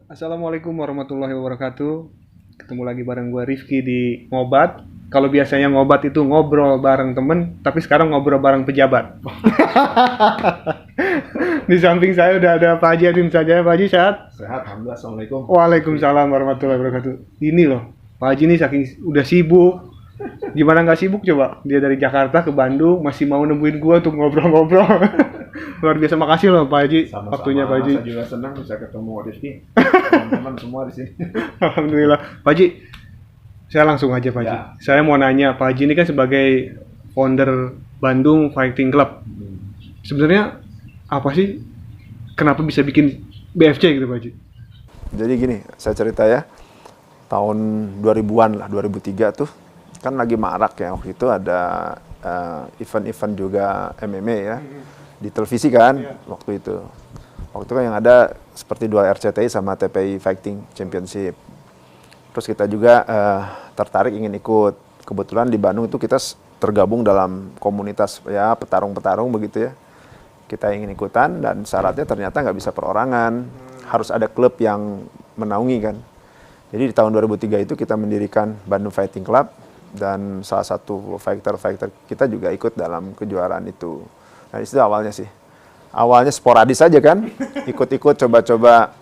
Assalamualaikum warahmatullahi wabarakatuh. Ketemu lagi bareng gue Rifki di Ngobat. Kalau biasanya ngobat itu ngobrol bareng temen, tapi sekarang ngobrol bareng pejabat. Di samping saya udah ada Pak Haji Adin saja. Pak Haji sehat? Sehat, alhamdulillah. Assalamualaikum. Waalaikumsalam warahmatullahi wabarakatuh. Ini loh, Pak Haji ini saking udah sibuk. Gimana nggak sibuk coba? Dia dari Jakarta ke Bandung masih mau nemuin gua untuk ngobrol-ngobrol. Luar biasa, makasih loh Pak Haji Sama-sama. waktunya Pak Haji. Saya juga senang bisa ketemu Rizky. Teman-teman semua di sini. Alhamdulillah. Pak Haji, saya langsung aja Pak Haji. Ya. Saya mau nanya, Pak Haji ini kan sebagai founder Bandung Fighting Club. Sebenarnya apa sih? Kenapa bisa bikin BFC gitu Pak Haji? Jadi gini, saya cerita ya. Tahun 2000-an lah, 2003 tuh kan lagi marak ya. Waktu itu ada event-event juga MMA ya. Di televisi kan waktu itu. Waktu itu kan yang ada seperti dua RCTI sama TPI Fighting Championship. Terus kita juga tertarik ingin ikut. Kebetulan di Bandung itu kita tergabung dalam komunitas ya petarung-petarung begitu ya. Kita ingin ikutan dan syaratnya ternyata nggak bisa perorangan. Harus ada klub yang menaungi kan. Jadi di tahun 2003 itu kita mendirikan Bandung Fighting Club dan salah satu fighter-fighter kita juga ikut dalam kejuaraan itu. Nah itu awalnya sih. Awalnya sporadis aja kan, ikut-ikut coba-coba.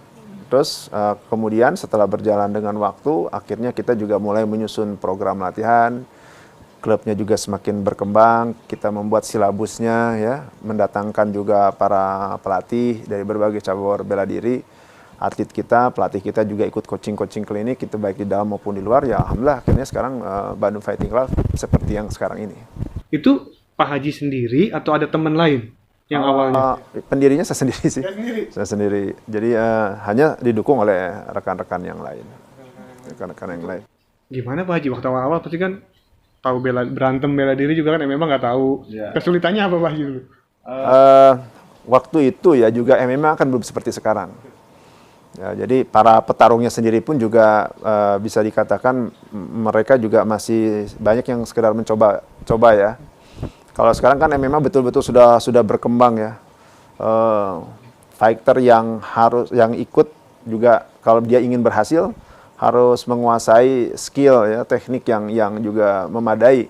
Terus kemudian setelah berjalan dengan waktu, akhirnya kita juga mulai menyusun program latihan. Klubnya juga semakin berkembang, kita membuat silabusnya ya, mendatangkan juga para pelatih dari berbagai cabur bela diri. Atlet kita, pelatih kita juga ikut coaching-coaching klinik, itu baik di dalam maupun di luar. Ya alhamdulillah akhirnya sekarang Bandung Fighting Club seperti yang sekarang ini. Itu Pak Haji sendiri atau ada teman lain yang awalnya? Pendirinya saya sendiri sih. Saya sendiri. Saya sendiri. Jadi hanya didukung oleh rekan-rekan yang lain. Rekan-rekan yang lain. Gimana Pak Haji waktu awal-awal pasti kan tahu berantem bela diri juga kan memang nggak tahu. Ya. Kesulitannya apa Pak Haji dulu? Waktu itu ya juga MMA kan belum seperti sekarang. Ya, jadi para petarungnya sendiri pun juga bisa dikatakan mereka juga masih banyak yang sekedar mencoba ya. Kalau sekarang kan MMA betul-betul sudah berkembang ya. Fighter yang ikut juga kalau dia ingin berhasil harus menguasai skill ya, teknik yang juga memadai.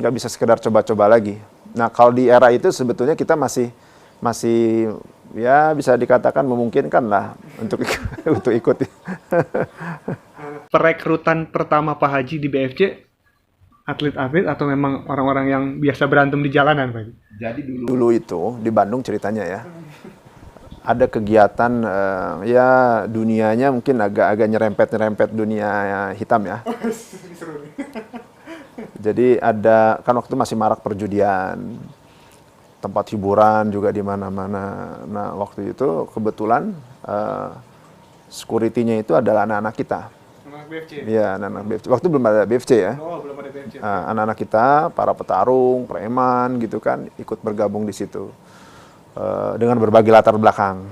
Nggak bisa sekedar coba-coba lagi. Nah, kalau di era itu sebetulnya kita masih ya bisa dikatakan memungkinkan lah untuk untuk ikut. Perekrutan pertama Pak Haji di BFC atlet-atlet atau memang orang-orang yang biasa berantem di jalanan Pak Haji? Jadi dulu itu di Bandung ceritanya ya. Ada kegiatan ya dunianya mungkin agak nyerempet dunia hitam ya. Jadi ada kan waktu masih marak perjudian, tempat hiburan juga di mana-mana. Nah waktu itu kebetulan security-nya itu adalah anak-anak kita. Anak BFC? Iya anak-anak BFC. Waktu belum ada BFC ya. Oh, belum ada BFC. Anak-anak kita, para petarung, preman gitu kan, ikut bergabung di situ dengan berbagai latar belakang.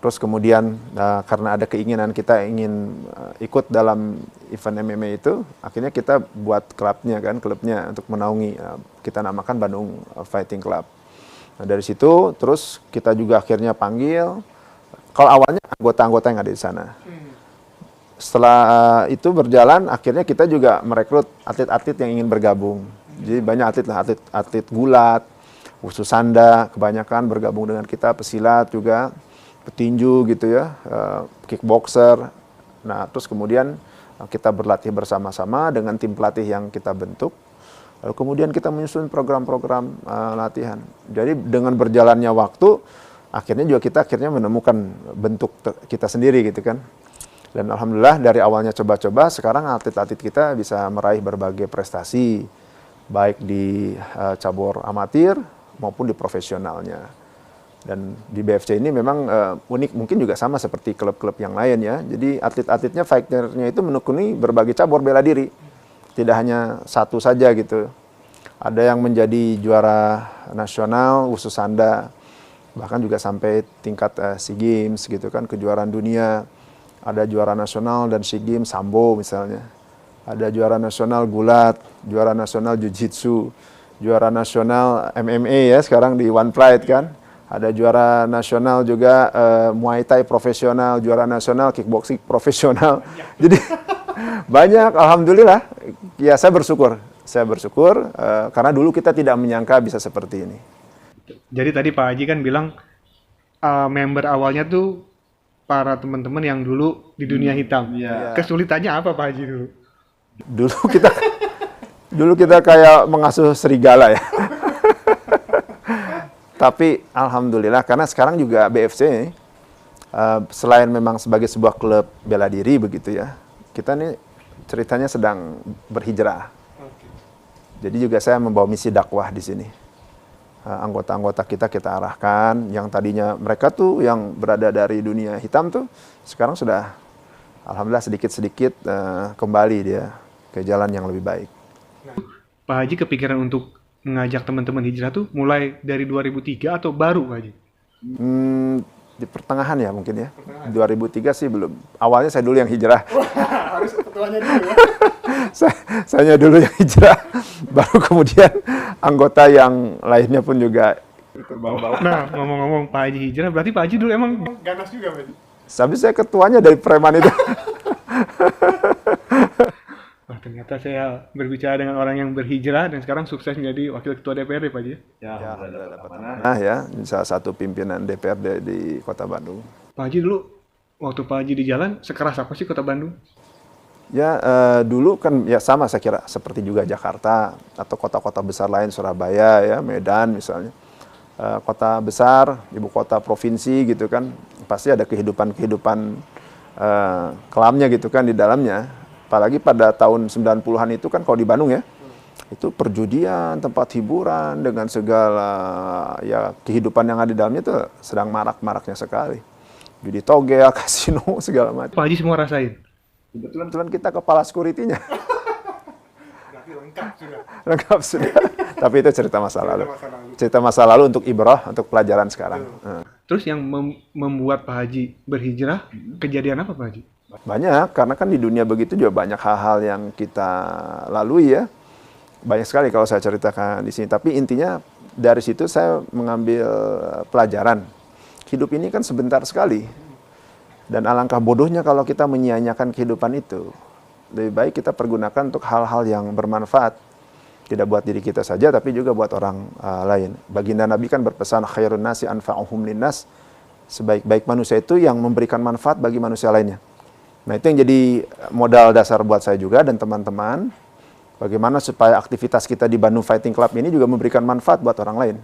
Terus kemudian karena ada keinginan kita ingin ikut dalam event MMA itu, akhirnya kita buat klubnya untuk menaungi. Kita namakan Bandung Fighting Club. Nah, dari situ terus kita juga akhirnya panggil. Kalau awalnya anggota-anggota yang ada di sana. Setelah itu berjalan, akhirnya kita juga merekrut atlet-atlet yang ingin bergabung. Jadi banyak atlet gulat, wusu sanda, kebanyakan bergabung dengan kita, pesilat juga, petinju gitu ya, kickboxer. Nah, terus kemudian kita berlatih bersama-sama dengan tim pelatih yang kita bentuk. Lalu kemudian kita menyusun program-program latihan. Jadi dengan berjalannya waktu, akhirnya juga kita menemukan bentuk kita sendiri gitu kan. Dan alhamdulillah dari awalnya coba-coba, sekarang atlet-atlet kita bisa meraih berbagai prestasi, baik di cabur amatir maupun di profesionalnya. Dan di BFC ini memang unik, mungkin juga sama seperti klub-klub yang lain ya. Jadi atlet-atletnya, fighternya itu menekuni berbagai cabur bela diri. Tidak hanya satu saja gitu. Ada yang menjadi juara nasional, wusu sanda, bahkan juga sampai tingkat SEA Games gitu kan, kejuaraan dunia. Ada juara nasional dan SEA Games sambo misalnya. Ada juara nasional gulat, juara nasional jiu-jitsu, juara nasional MMA ya sekarang di One Pride kan. ada juara nasional juga Muay Thai profesional, juara nasional kickboxing profesional. Jadi banyak, alhamdulillah. Ya saya bersyukur karena dulu kita tidak menyangka bisa seperti ini. Jadi tadi Pak Haji kan bilang member awalnya tuh para teman-teman yang dulu di dunia hitam. Iya. Kesulitannya apa Pak Haji dulu? Dulu kita kayak mengasuh serigala ya. Tapi alhamdulillah karena sekarang juga BFC selain memang sebagai sebuah klub bela diri begitu ya, kita nih ceritanya sedang berhijrah. Jadi juga saya membawa misi dakwah di sini. Anggota-anggota kita arahkan yang tadinya mereka tuh yang berada dari dunia hitam tuh sekarang sudah alhamdulillah sedikit-sedikit kembali dia ke jalan yang lebih baik. Pak Haji kepikiran untuk mengajak teman-teman hijrah tuh mulai dari 2003 atau baru Pak Haji? Di pertengahan ya mungkin ya. 2003 sih belum. Awalnya saya dulu yang hijrah. Harus ketuanya dulu ya. Saya dulu yang hijrah. Baru kemudian anggota yang lainnya pun juga terbawa-bawa. Nah, ngomong-ngomong Pak Haji hijrah, berarti Pak Haji dulu emang ganas juga Pak Haji? Tapi saya ketuanya dari preman itu. Wah, ternyata saya berbicara dengan orang yang berhijrah dan sekarang sukses menjadi wakil ketua DPRD Pak Haji. Ya, dapat amanah ya, salah satu pimpinan DPRD di Kota Bandung. Pak Haji dulu, waktu Pak Haji di jalan, sekeras apa sih Kota Bandung? Ya, dulu kan ya sama saya kira, seperti juga Jakarta atau kota-kota besar lain, Surabaya ya, Medan misalnya. Kota besar, ibu kota provinsi gitu kan, pasti ada kehidupan kelamnya gitu kan di dalamnya. Apalagi pada tahun 90-an itu kan kalau di Bandung ya, itu perjudian, tempat hiburan dengan segala ya kehidupan yang ada di dalamnya itu sedang marak-maraknya sekali. Judi togel, kasino, segala macam. Pak Haji semua rasain? Kebetulan kita kepala security-nya. Berarti lengkap sudah. Lengkap sudah. Tapi itu cerita masa lalu. Cerita masa lalu untuk ibrah, untuk pelajaran sekarang. Terus yang membuat Pak Haji berhijrah, kejadian apa Pak Haji? Banyak, karena kan di dunia begitu juga banyak hal-hal yang kita lalui ya. Banyak sekali kalau saya ceritakan di sini. Tapi intinya dari situ saya mengambil pelajaran. Hidup ini kan sebentar sekali. Dan alangkah bodohnya kalau kita menyia-nyiakan kehidupan itu. Lebih baik kita pergunakan untuk hal-hal yang bermanfaat. Tidak buat diri kita saja, tapi juga buat orang lain. Baginda Nabi kan berpesan, khairun nasi anfa'uhum linnas. Sebaik-baik manusia itu yang memberikan manfaat bagi manusia lainnya. Nah itu yang jadi modal dasar buat saya juga dan teman-teman. Bagaimana supaya aktivitas kita di Bandung Fighting Club ini juga memberikan manfaat buat orang lain.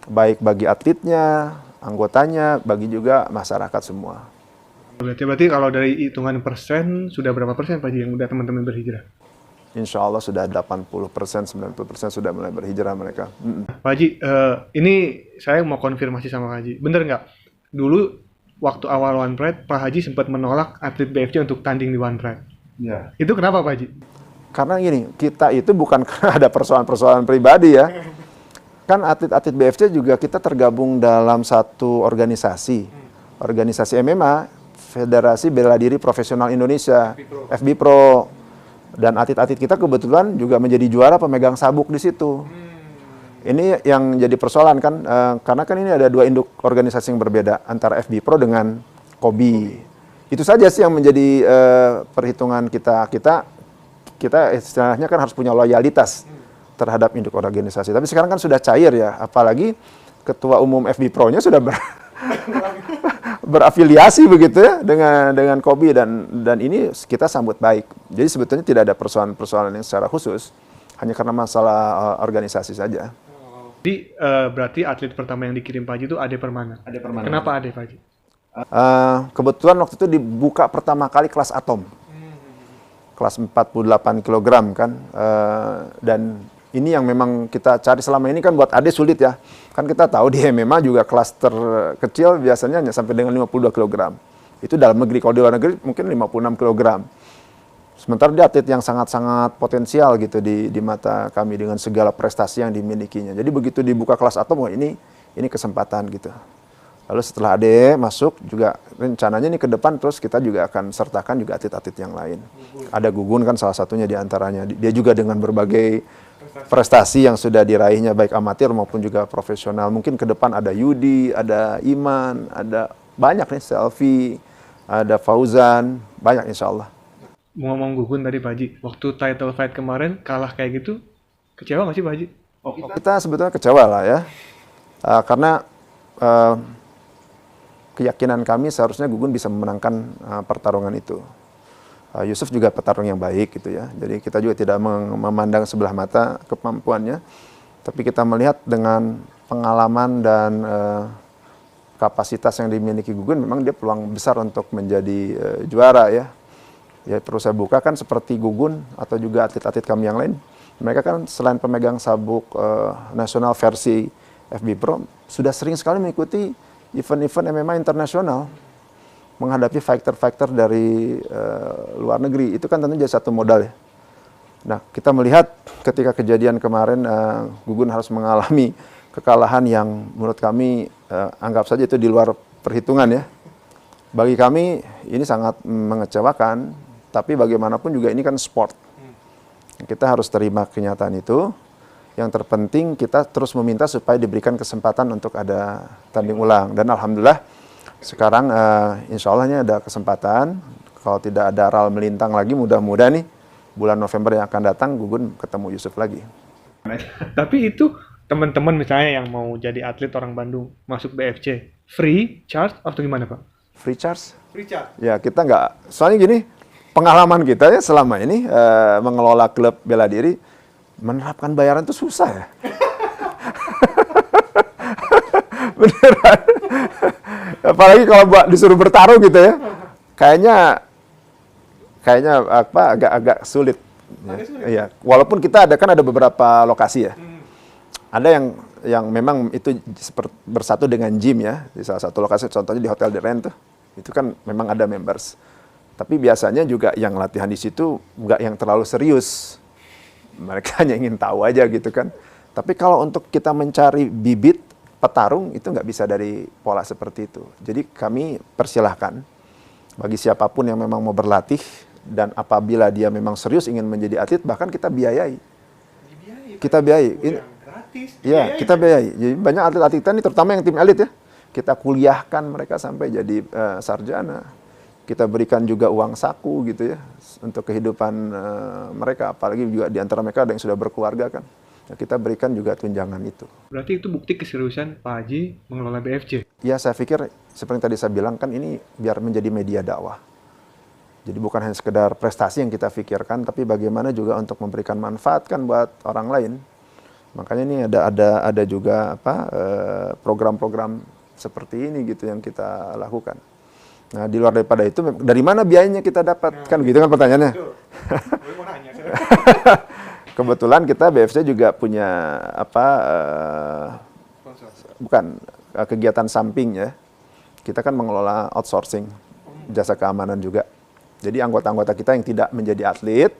Baik bagi atletnya, anggotanya, bagi juga masyarakat semua. Berarti kalau dari hitungan persen, sudah berapa persen Pak Haji yang udah teman-teman berhijrah? Insya Allah sudah 80%, 90% sudah mulai berhijrah mereka. Pak Haji, ini saya mau konfirmasi sama Pak Haji. Bener nggak? Dulu waktu awal One Pride, Pak Haji sempat menolak atlet BFC untuk tanding di One Pride. Ya. Itu kenapa Pak Haji? Karena gini, kita itu bukan karena ada persoalan-persoalan pribadi ya. Kan atlet-atlet BFC juga kita tergabung dalam satu organisasi. Organisasi MMA, Federasi Bela Diri Profesional Indonesia, FBPro. Dan atlet-atlet kita kebetulan juga menjadi juara pemegang sabuk di situ. Ini yang jadi persoalan kan, karena kan ini ada dua induk organisasi yang berbeda antara FBPro dengan KOBI. Itu saja sih yang menjadi perhitungan kita istilahnya kan harus punya loyalitas terhadap induk organisasi. Tapi sekarang kan sudah cair ya, apalagi ketua umum FBPro-nya sudah berafiliasi begitu ya dengan KOBI dan ini kita sambut baik. Jadi sebetulnya tidak ada persoalan-persoalan yang secara khusus, hanya karena masalah organisasi saja. Jadi berarti atlet pertama yang dikirim Pak Haji itu Ade Permana. Ade Permana. Kenapa Ade Pak Haji? Kebetulan waktu itu dibuka pertama kali kelas atom. Kelas 48 kg kan. Dan ini yang memang kita cari selama ini kan buat Ade sulit ya. Kan kita tahu di MMA juga kelas terkecil biasanya hanya sampai dengan 52 kg. Itu dalam negeri, kalau di luar negeri mungkin 56 kg. Sementara dia atlet yang sangat-sangat potensial gitu di mata kami dengan segala prestasi yang dimilikinya. Jadi begitu dibuka kelas atom, wah ini kesempatan gitu. Lalu setelah Ade masuk juga rencananya ini ke depan terus kita juga akan sertakan juga atlet-atlet yang lain. Ada Gugun kan salah satunya di antaranya. Dia juga dengan berbagai prestasi yang sudah diraihnya baik amatir maupun juga profesional. Mungkin ke depan ada Yudi, ada Iman, ada banyak nih, Selfie, ada Fauzan, banyak insya Allah. Ngomong Gugun tadi Pak Haji, waktu title fight kemarin kalah kayak gitu, kecewa nggak sih Pak Haji? Kita sebetulnya kecewa lah ya, karena keyakinan kami seharusnya Gugun bisa memenangkan pertarungan itu. Yusuf juga petarung yang baik gitu ya. Jadi kita juga tidak memandang sebelah mata kemampuannya, tapi kita melihat dengan pengalaman dan kapasitas yang dimiliki Gugun, memang dia peluang besar untuk menjadi juara ya. Ya perlu saya buka kan seperti Gugun atau juga atlet-atlet kami yang lain, mereka kan selain pemegang sabuk nasional versi FB Pro, sudah sering sekali mengikuti event-event MMA internasional. Menghadapi fighter-fighter dari luar negeri, itu kan tentu jadi satu modal ya. Nah, kita melihat ketika kejadian kemarin Gugun harus mengalami kekalahan yang menurut kami anggap saja itu di luar perhitungan ya. Bagi kami ini sangat mengecewakan, tapi bagaimanapun juga ini kan sport. Kita harus terima kenyataan itu. Yang terpenting kita terus meminta supaya diberikan kesempatan untuk ada tanding ulang. Dan alhamdulillah sekarang insya Allah ini ada kesempatan, kalau tidak ada ral melintang lagi, mudah-mudahan nih bulan November yang akan datang Gugun ketemu Yusuf lagi. Tapi itu teman-teman misalnya yang mau jadi atlet orang Bandung masuk BFC, free charge atau gimana Pak? Free charge? Free charge? Ya kita nggak, soalnya gini, pengalaman kita ya selama ini mengelola klub bela diri, menerapkan bayaran itu susah ya. Beneran. Apalagi kalau disuruh bertaruh gitu ya, kayaknya apa agak sulit. Ya. Iya. Walaupun kita ada beberapa lokasi ya. Ada yang memang itu bersatu dengan gym ya, di salah satu lokasi, contohnya di Hotel The Ren tuh, itu kan memang ada members. Tapi biasanya juga yang latihan di situ nggak yang terlalu serius. Mereka hanya ingin tahu aja gitu kan. Tapi kalau untuk kita mencari bibit petarung itu nggak bisa dari pola seperti itu. Jadi kami persilahkan bagi siapapun yang memang mau berlatih dan apabila dia memang serius ingin menjadi atlet, bahkan kita biayai. Kita biayai. Gratis. Iya, kita biayai. Jadi banyak atlet-atlet kita ini terutama yang tim elit ya. Kita kuliahkan mereka sampai jadi sarjana. Kita berikan juga uang saku gitu ya untuk kehidupan mereka. Apalagi juga di antara mereka ada yang sudah berkeluarga kan. Nah, kita berikan juga tunjangan itu. Berarti itu bukti keseriusan Pak Haji mengelola BFC? Ya, saya pikir seperti yang tadi saya bilang kan ini biar menjadi media dakwah. Jadi bukan hanya sekedar prestasi yang kita pikirkan, tapi bagaimana juga untuk memberikan manfaat kan buat orang lain. Makanya ini ada juga program-program seperti ini gitu yang kita lakukan. Nah, di luar daripada itu, dari mana biayanya kita dapat? Kan gitu kan pertanyaannya. Kebetulan kita BFC juga punya kegiatan samping ya. Kita kan mengelola outsourcing, jasa keamanan juga. Jadi anggota-anggota kita yang tidak menjadi atlet,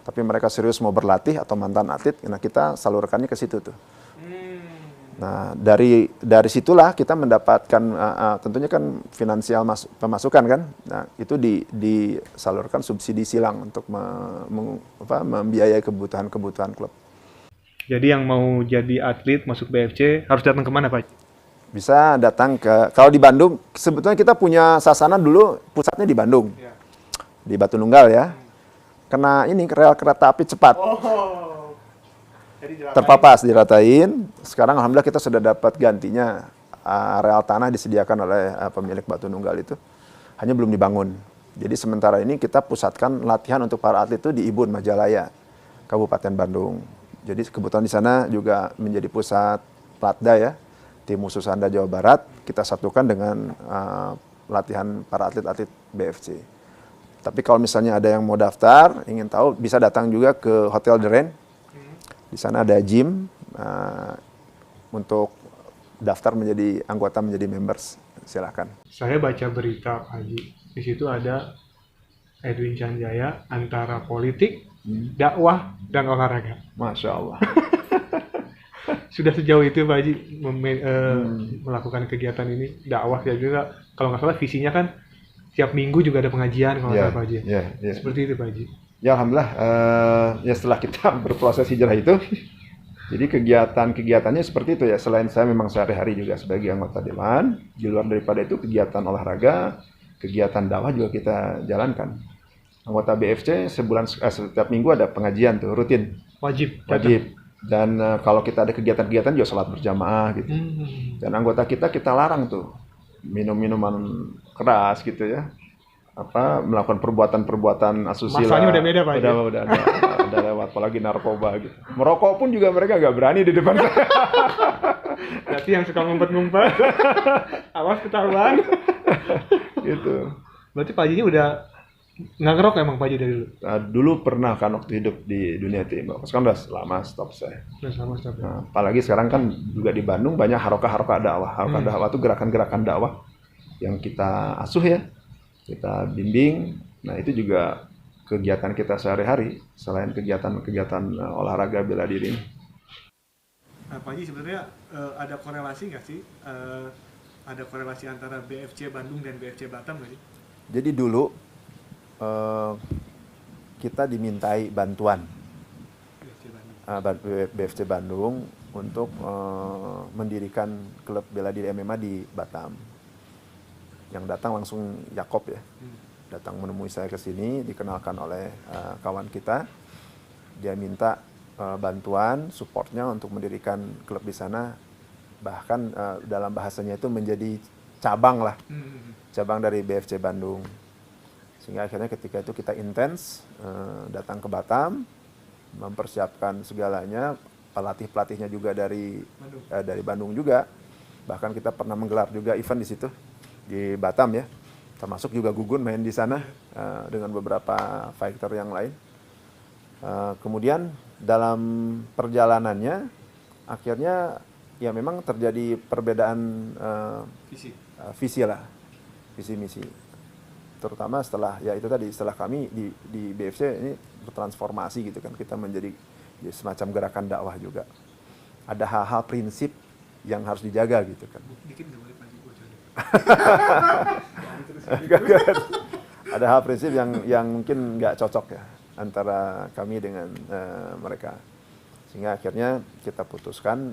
tapi mereka serius mau berlatih atau mantan atlet, nah kita salurkannya ke situ tuh. Nah, dari situlah kita mendapatkan tentunya kan finansial pemasukan kan. Nah, itu disalurkan subsidi silang untuk membiayai kebutuhan klub. Jadi yang mau jadi atlet masuk BFC harus datang kemana Pak? Bisa datang kalau di Bandung, sebetulnya kita punya Sasana dulu pusatnya di Bandung. Ya. Di Batu Nunggal ya. Kena ini rel kereta api cepat. Terpapas, diratain. Sekarang alhamdulillah kita sudah dapat gantinya. Areal tanah disediakan oleh pemilik Batu Nunggal itu. Hanya belum dibangun. Jadi sementara ini kita pusatkan latihan untuk para atlet itu di Ibun, Majalaya, Kabupaten Bandung. Jadi kebetulan di sana juga menjadi pusat Platda ya. Tim khusus Anda Jawa Barat, kita satukan dengan latihan para atlet-atlet BFC. Tapi kalau misalnya ada yang mau daftar, ingin tahu, bisa datang juga ke Hotel The Ren. Di sana ada gym untuk daftar menjadi anggota, menjadi members. Silakan. Saya baca berita Pak Haji. Di situ ada Edwin Canjaya antara politik, dakwah, dan olahraga. Masya Allah. Sudah sejauh itu Pak Haji melakukan kegiatan ini, dakwah ya juga. Kalau nggak salah visinya kan tiap minggu juga ada pengajian kalau nggak salah Pak Haji. Yeah. Seperti itu Pak Haji. Ya alhamdulillah, ya setelah kita berproses hijrah itu, Jadi kegiatan-kegiatannya seperti itu ya. Selain saya memang sehari-hari juga sebagai anggota dewan, di luar daripada itu kegiatan olahraga, kegiatan dakwah juga kita jalankan. Anggota BFC setiap minggu ada pengajian tuh rutin, Wajib. wajib. Dan kalau kita ada kegiatan-kegiatan juga sholat berjamaah gitu. Dan anggota kita larang tuh minum minuman keras gitu ya, melakukan perbuatan-perbuatan asusila. Masanya udah beda, Pak. Udah lewat, apalagi narkoba gitu. Merokok pun juga mereka nggak berani di depan saya. Berarti yang suka ngumpet-ngumpet, awas ketahuan. Gitu. Berarti Pak Haji ini udah nggak ngerok emang Pak Haji dari dulu? Nah, dulu pernah kan waktu hidup di dunia timur. Sekarang udah lama stop saya. Udah sama stop. Nah, apalagi sekarang kan juga di Bandung banyak harokah-harokah dakwah. Harokah dakwah itu gerakan-gerakan dakwah yang kita asuh ya, kita bimbing. Nah itu juga kegiatan kita sehari-hari selain kegiatan-kegiatan olahraga bela diri. Pak Haji sebenarnya ada korelasi nggak sih? Ada korelasi antara BFC Bandung dan BFC Batam nggak sih? Jadi dulu kita dimintai bantuan BFC Bandung untuk mendirikan klub bela diri MMA di Batam. Yang datang langsung Yakob ya. Datang menemui saya ke sini, dikenalkan oleh kawan kita. Dia minta bantuan, supportnya untuk mendirikan klub di sana. Bahkan dalam bahasanya itu menjadi cabang lah, cabang dari BFC Bandung. Sehingga akhirnya ketika itu kita intens datang ke Batam, mempersiapkan segalanya, pelatih-pelatihnya juga dari Bandung juga. Bahkan kita pernah menggelar juga event di situ di Batam ya. Termasuk juga Gugun main di sana dengan beberapa fighter yang lain. Kemudian dalam perjalanannya akhirnya ya memang terjadi perbedaan visi lah, visi misi. Terutama setelah ya itu tadi setelah kami di BFC ini bertransformasi gitu kan, kita menjadi ya, semacam gerakan dakwah juga. Ada hal-hal prinsip yang harus dijaga gitu kan. Dikit nggak boleh Pak Haji bocorin. Ada hal prinsip yang mungkin nggak cocok ya antara kami dengan mereka, sehingga akhirnya kita putuskan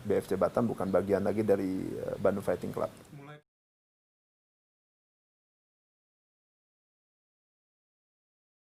BFC Batam bukan bagian lagi dari Bandung Fighting Club.